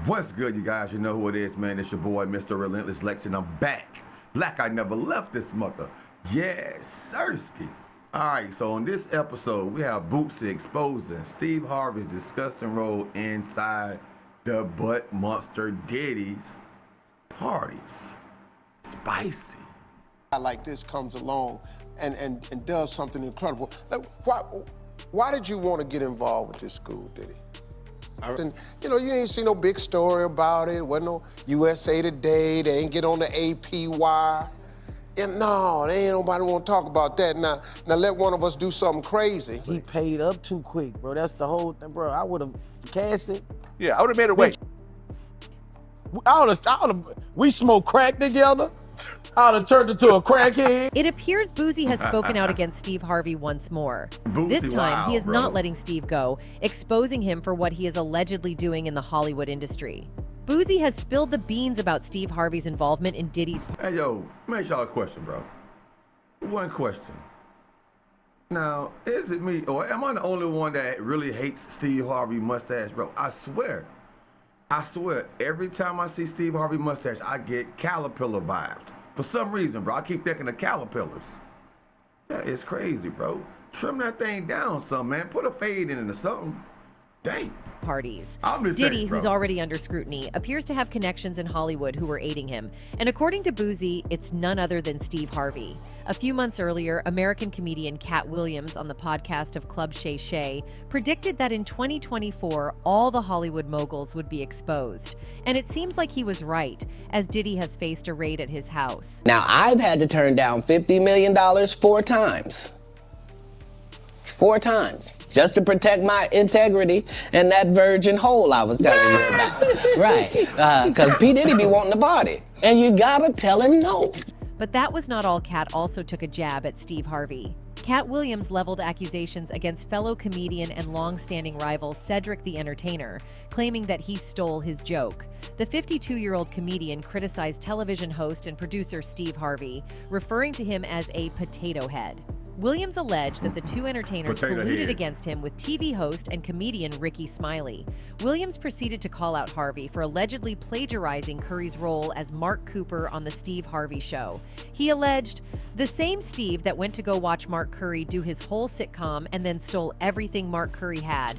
What's good, you guys? You know who it is, man. It's your boy, Mr. Relentless Lex, and I'm back. Black, I never left this mother. Yes, Sirski. All right, so on this episode, we have Boosie exposing Steve Harvey's disgusting role inside the butt monster Diddy's parties. Spicy. Like this comes along and does something incredible. Like, why did you want to get involved with this school, Diddy? And, you ain't see no big story about it. Wasn't no USA Today. They ain't get on the AP wire. And no, they ain't nobody want to talk about that. Now let one of us do something crazy. He paid up too quick, bro. That's the whole thing, bro. I would have cashed it. Yeah, I would have made it wait. We smoked crack together. I would have turned into a crackhead. It appears Boosie has spoken out against Steve Harvey once more. Boosie, this time, he is bro. not letting Steve go, exposing him for what he is allegedly doing in the Hollywood industry. Boosie has spilled the beans about Steve Harvey's involvement in Diddy's... Hey, yo, let me ask y'all a question, bro. One question. Now, is it me, or am I the only one that really hates Steve Harvey mustache, bro? I swear, every time I see Steve Harvey mustache, I get caterpillar vibes. For some reason, bro, I keep thinking of caterpillars. That is crazy, bro. Trim that thing down some, man. Put a fade in it or something. Dang. Parties. Diddy, saying, who's already under scrutiny, appears to have connections in Hollywood who were aiding him. And according to Boosie, it's none other than Steve Harvey. A few months earlier, American comedian Cat Williams on the podcast of Club Shay Shay predicted that in 2024, all the Hollywood moguls would be exposed. And it seems like he was right, as Diddy has faced a raid at his house. Now, I've had to turn down $50 million 4 times. 4 times. Just to protect my integrity and that virgin hole I was telling you about. Right. Because P. Diddy be wanting to party. And you gotta tell him no. But that was not all. Cat also took a jab at Steve Harvey. Cat Williams leveled accusations against fellow comedian and long-standing rival Cedric the Entertainer, claiming that he stole his joke. The 52-year-old comedian criticized television host and producer Steve Harvey, referring to him as a potato head. Williams alleged that the two entertainers colluded against him with TV host and comedian Ricky Smiley. Williams proceeded to call out Harvey for allegedly plagiarizing Curry's role as Mark Cooper on The Steve Harvey Show. He alleged, the same Steve that went to go watch Mark Curry do his whole sitcom and then stole everything Mark Curry had.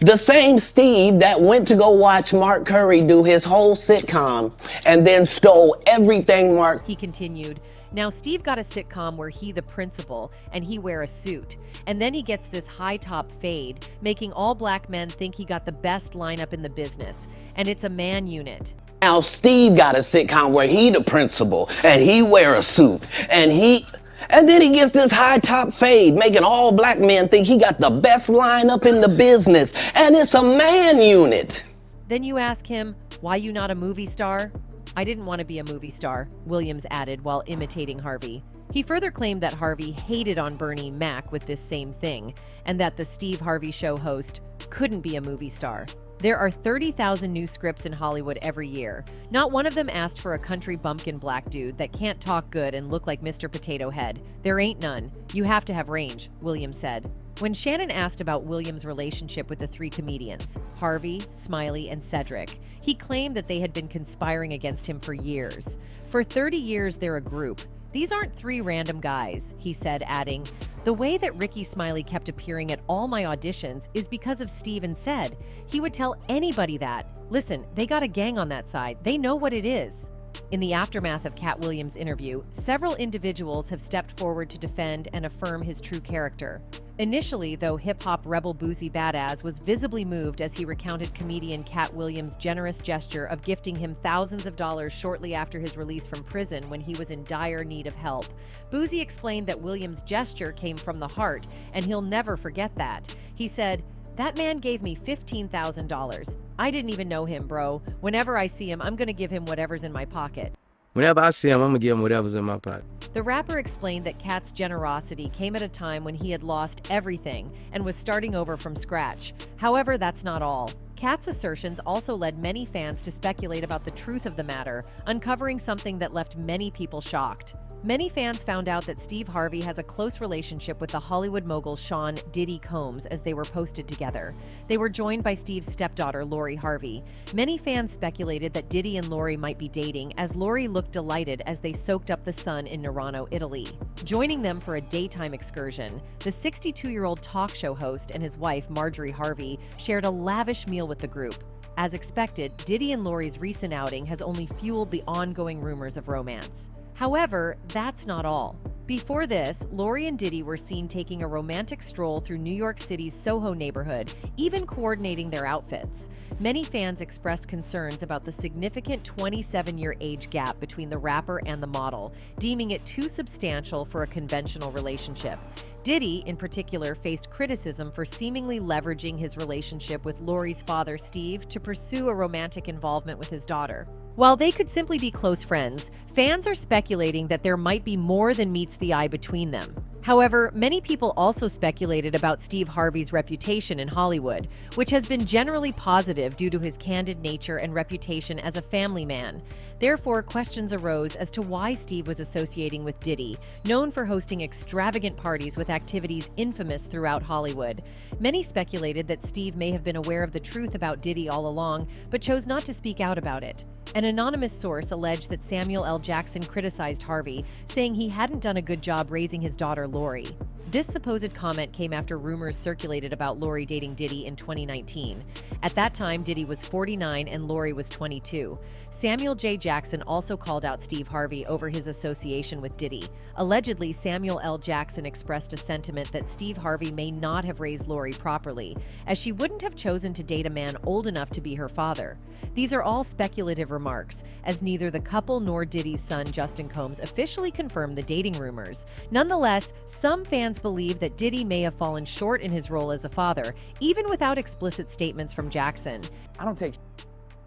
The same Steve that went to go watch Mark Curry do his whole sitcom and then stole everything Mark... He continued, now, Steve got a sitcom where he the principal and he wear a suit. And then he gets this high top fade, making all black men think he got the best lineup in the business. And it's a man unit. Now, Steve got a sitcom where he the principal and he wear a suit and then he gets this high top fade, making all black men think he got the best lineup in the business. And it's a man unit. Then you ask him, why you not a movie star? I didn't want to be a movie star, Williams added while imitating Harvey. He further claimed that Harvey hated on Bernie Mac with this same thing, and that the Steve Harvey Show host couldn't be a movie star. There are 30,000 new scripts in Hollywood every year. Not one of them asked for a country bumpkin black dude that can't talk good and look like Mr. Potato Head. There ain't none. You have to have range, Williams said. When Shannon asked about Williams' relationship with the 3 comedians, Harvey, Smiley, and Cedric, he claimed that they had been conspiring against him for years. For 30 years, they're a group. These aren't 3 random guys, he said, adding, the way that Ricky Smiley kept appearing at all my auditions is because of Steve and Ced. He would tell anybody that. Listen, they got a gang on that side. They know what it is. In the aftermath of Cat Williams' interview, several individuals have stepped forward to defend and affirm his true character. Initially, though, hip-hop rebel Boosie Badass was visibly moved as he recounted comedian Cat Williams' generous gesture of gifting him thousands of dollars shortly after his release from prison when he was in dire need of help. Boosie explained that Williams' gesture came from the heart, and he'll never forget that. He said, that man gave me $15,000. I didn't even know him, bro. Whenever I see him, I'm gonna give him whatever's in my pocket. Whenever I see him, I'm gonna give him whatever's in my pocket. The rapper explained that Cat's generosity came at a time when he had lost everything and was starting over from scratch. However, that's not all. Cat's assertions also led many fans to speculate about the truth of the matter, uncovering something that left many people shocked. Many fans found out that Steve Harvey has a close relationship with the Hollywood mogul Sean Diddy Combs as they were posted together. They were joined by Steve's stepdaughter, Lori Harvey. Many fans speculated that Diddy and Lori might be dating, as Lori looked delighted as they soaked up the sun in Nerano, Italy. Joining them for a daytime excursion, the 62-year-old talk show host and his wife, Marjorie Harvey, shared a lavish meal with the group. As expected, Diddy and Lori's recent outing has only fueled the ongoing rumors of romance. However, that's not all. Before this, Lori and Diddy were seen taking a romantic stroll through New York City's Soho neighborhood, even coordinating their outfits. Many fans expressed concerns about the significant 27-year age gap between the rapper and the model, deeming it too substantial for a conventional relationship. Diddy, in particular, faced criticism for seemingly leveraging his relationship with Lori's father, Steve, to pursue a romantic involvement with his daughter. While they could simply be close friends, fans are speculating that there might be more than meets the eye between them. However, many people also speculated about Steve Harvey's reputation in Hollywood, which has been generally positive due to his candid nature and reputation as a family man. Therefore, questions arose as to why Steve was associating with Diddy, known for hosting extravagant parties with activities infamous throughout Hollywood. Many speculated that Steve may have been aware of the truth about Diddy all along, but chose not to speak out about it. An anonymous source alleged that Samuel L. Jackson criticized Harvey, saying he hadn't done a good job raising his daughter Lori. This supposed comment came after rumors circulated about Lori dating Diddy in 2019. At that time, Diddy was 49 and Lori was 22. Samuel J. Jackson also called out Steve Harvey over his association with Diddy. Allegedly, Samuel L. Jackson expressed a sentiment that Steve Harvey may not have raised Lori properly, as she wouldn't have chosen to date a man old enough to be her father. These are all speculative remarks, as neither the couple nor Diddy's son Justin Combs officially confirmed the dating rumors. Nonetheless, some fans believe that Diddy may have fallen short in his role as a father, even without explicit statements from Jackson. I don't take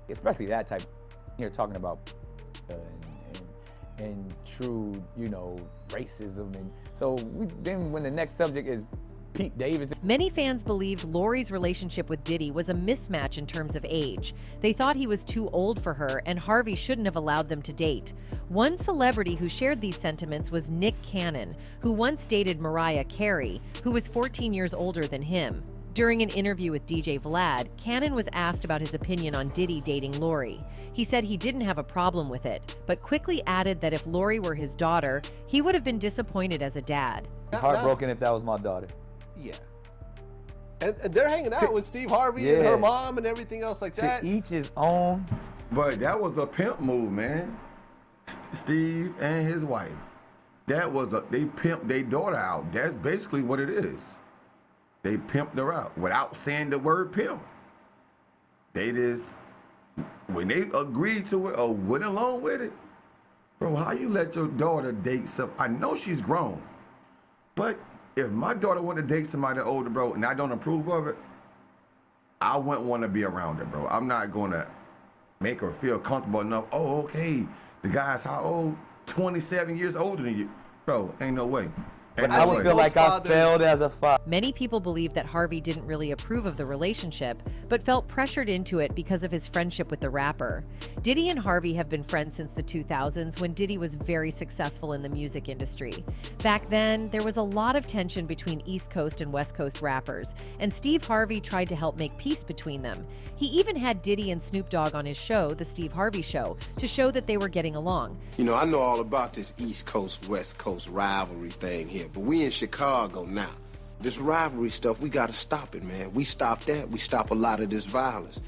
especially that type here talking about and true, racism. And so then when the next subject is Pete Davis. Many fans believed Lori's relationship with Diddy was a mismatch in terms of age. They thought he was too old for her and Harvey shouldn't have allowed them to date. One celebrity who shared these sentiments was Nick Cannon, who once dated Mariah Carey, who was 14 years older than him. During an interview with DJ Vlad, Cannon was asked about his opinion on Diddy dating Lori. He said he didn't have a problem with it, but quickly added that if Lori were his daughter, he would have been disappointed as a dad. Heartbroken if that was my daughter. Yeah. And they're hanging out with Steve Harvey and her mom and everything else like that. To each his own. But that was a pimp move, man. Steve and his wife. That was they pimped their daughter out. That's basically what it is. They pimped her out without saying the word pimp. They just, when they agreed to it or went along with it, bro, how you let your daughter date some? I know she's grown, but if my daughter want to date somebody older, bro, and I don't approve of it, I wouldn't want to be around her, bro. I'm not going to make her feel comfortable enough. Oh, okay, the guy's how old? 27 years older than you. Bro, ain't no way. But I would feel like I failed as a father. Many people believe that Harvey didn't really approve of the relationship, but felt pressured into it because of his friendship with the rapper. Diddy and Harvey have been friends since the 2000s, when Diddy was very successful in the music industry. Back then, there was a lot of tension between East Coast and West Coast rappers, and Steve Harvey tried to help make peace between them. He even had Diddy and Snoop Dogg on his show, The Steve Harvey Show, to show that they were getting along. I know all about this East Coast, West Coast rivalry thing here, but we in Chicago now. This rivalry stuff, we gotta stop it, man. We stop that, we stop a lot of this violence.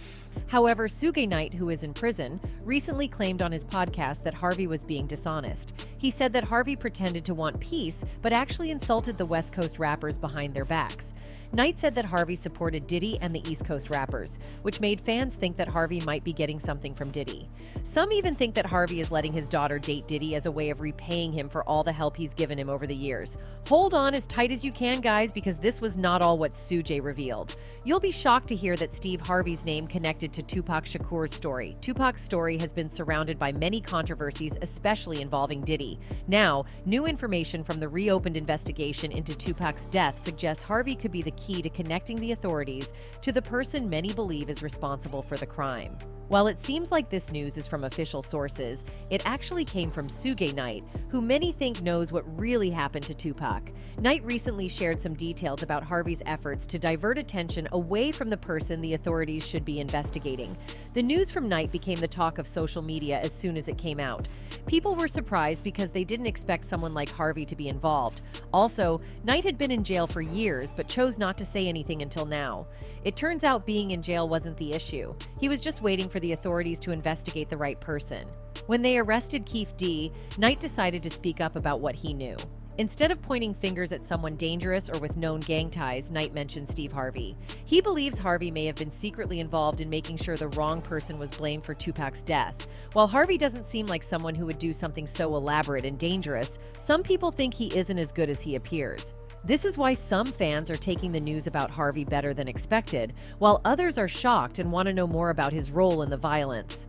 However, Suge Knight, who is in prison, recently claimed on his podcast that Harvey was being dishonest. He said that Harvey pretended to want peace, but actually insulted the West Coast rappers behind their backs. Knight said that Harvey supported Diddy and the East Coast rappers, which made fans think that Harvey might be getting something from Diddy. Some even think that Harvey is letting his daughter date Diddy as a way of repaying him for all the help he's given him over the years. Hold on as tight as you can, guys, because this was not all what Suge revealed. You'll be shocked to hear that Steve Harvey's name connected to Tupac Shakur's story. Tupac's story has been surrounded by many controversies, especially involving Diddy. Now, new information from the reopened investigation into Tupac's death suggests Harvey could be the key to connecting the authorities to the person many believe is responsible for the crime. While it seems like this news is from official sources, it actually came from Suge Knight, who many think knows what really happened to Tupac. Knight recently shared some details about Harvey's efforts to divert attention away from the person the authorities should be investigating. The news from Knight became the talk of social media as soon as it came out. People were surprised because they didn't expect someone like Harvey to be involved. Also, Knight had been in jail for years but chose not to say anything until now. It turns out being in jail wasn't the issue. He was just waiting for the authorities to investigate the right person. When they arrested Keith D, Knight decided to speak up about what he knew. Instead of pointing fingers at someone dangerous or with known gang ties, Knight mentioned Steve Harvey. He believes Harvey may have been secretly involved in making sure the wrong person was blamed for Tupac's death. While Harvey doesn't seem like someone who would do something so elaborate and dangerous, some people think he isn't as good as he appears. This is why some fans are taking the news about Harvey better than expected, while others are shocked and want to know more about his role in the violence.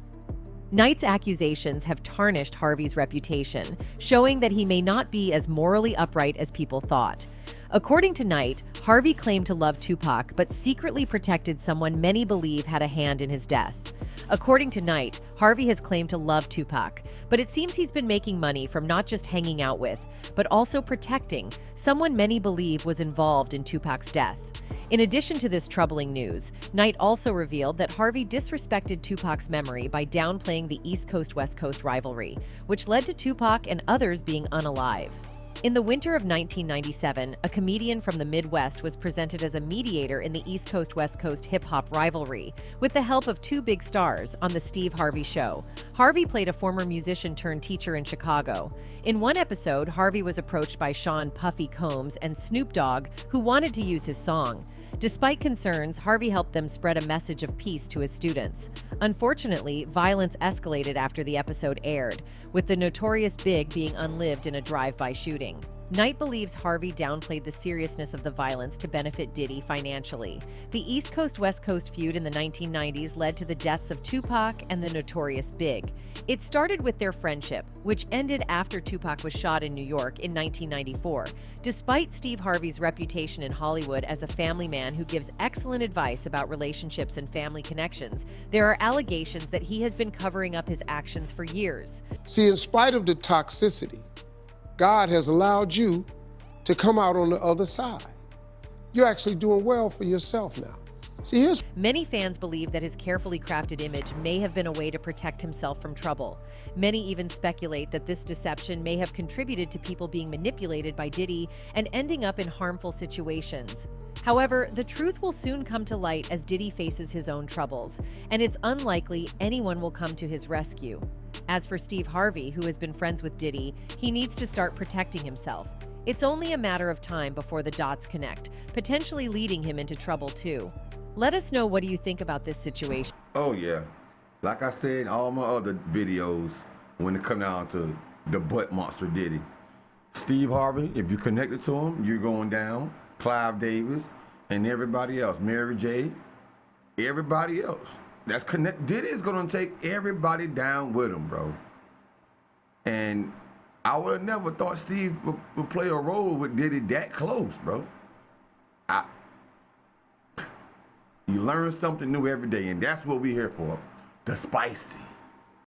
Knight's accusations have tarnished Harvey's reputation, showing that he may not be as morally upright as people thought. According to Knight, Harvey claimed to love Tupac, but secretly protected someone many believe had a hand in his death. According to Knight, Harvey has claimed to love Tupac, but it seems he's been making money from not just hanging out with, but also protecting someone many believe was involved in Tupac's death. In addition to this troubling news, Knight also revealed that Harvey disrespected Tupac's memory by downplaying the East Coast-West Coast rivalry, which led to Tupac and others being unalive. In the winter of 1997, a comedian from the Midwest was presented as a mediator in the East Coast-West Coast hip-hop rivalry, with the help of two big stars on The Steve Harvey Show. Harvey played a former musician-turned-teacher in Chicago. In one episode, Harvey was approached by Sean Puffy Combs and Snoop Dogg, who wanted to use his song. Despite concerns, Harvey helped them spread a message of peace to his students. Unfortunately, violence escalated after the episode aired, with the Notorious Big being unlived in a drive-by shooting. Knight believes Harvey downplayed the seriousness of the violence to benefit Diddy financially. The East Coast-West Coast feud in the 1990s led to the deaths of Tupac and the Notorious Big. It started with their friendship, which ended after Tupac was shot in New York in 1994. Despite Steve Harvey's reputation in Hollywood as a family man who gives excellent advice about relationships and family connections, there are allegations that he has been covering up his actions for years. See, in spite of the toxicity, God has allowed you to come out on the other side. You're actually doing well for yourself now. See, Many fans believe that his carefully crafted image may have been a way to protect himself from trouble. Many even speculate that this deception may have contributed to people being manipulated by Diddy and ending up in harmful situations. However, the truth will soon come to light as Diddy faces his own troubles, and it's unlikely anyone will come to his rescue. As for Steve Harvey, who has been friends with Diddy, he needs to start protecting himself. It's only a matter of time before the dots connect, potentially leading him into trouble too. Let us know, what do you think about this situation? Oh yeah, like I said in all my other videos, when it come down to the butt monster Diddy, Steve Harvey, if you're connected to him, you're going down. Clive Davis and everybody else, Mary J, everybody else. That's connect. Diddy is gonna take everybody down with him, bro. And I would have never thought Steve would play a role with Diddy that close, bro. You learn something new every day, and that's what we're here for. The spicy.